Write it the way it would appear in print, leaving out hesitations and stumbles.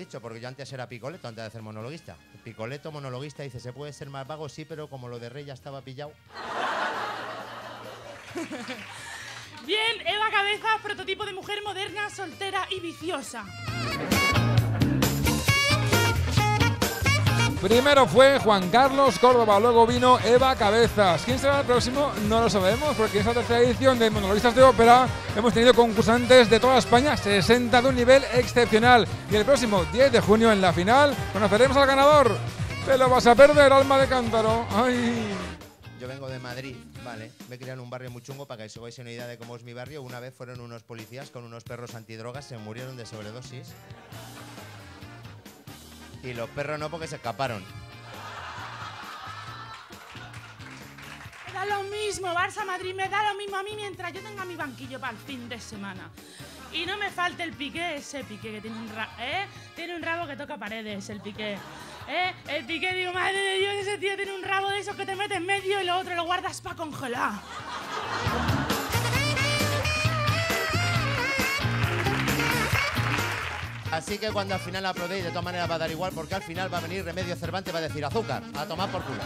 dicho, porque yo antes era picoleto, antes de ser monologuista. Picoleto, monologuista, dice, ¿se puede ser más vago? Sí, pero como lo de Rey ya estaba pillado. Bien, Eva Cabezas, prototipo de mujer moderna, soltera y viciosa. Primero fue Juan Carlos Córdoba, luego vino Eva Cabezas. ¿Quién será el próximo? No lo sabemos, porque en esta tercera edición de Monologuistas de Ópera hemos tenido concursantes de toda España, 60 de un nivel excepcional. Y el próximo 10 de junio en la final conoceremos al ganador. Te lo vas a perder, alma de cántaro. ¡Ay! Yo vengo de Madrid, vale. Me crié en un barrio muy chungo, para que os hagáis una idea de cómo es mi barrio. Una vez fueron unos policías con unos perros antidrogas, se murieron de sobredosis. Y los perros no, porque se escaparon. Me da lo mismo, Barça-Madrid, me da lo mismo a mí mientras yo tenga mi banquillo para el fin de semana. Y no me falte el Piqué, ese Piqué que tiene un rabo, tiene un rabo que toca paredes, el Piqué. El Piqué, digo, madre de Dios, ese tío tiene un rabo de esos que te metes en medio y lo otro lo guardas para congelar. Así que cuando al final aplaudéis, de todas maneras va a dar igual, porque al final va a venir Remedios Cervantes y va a decir azúcar, a tomar por culo.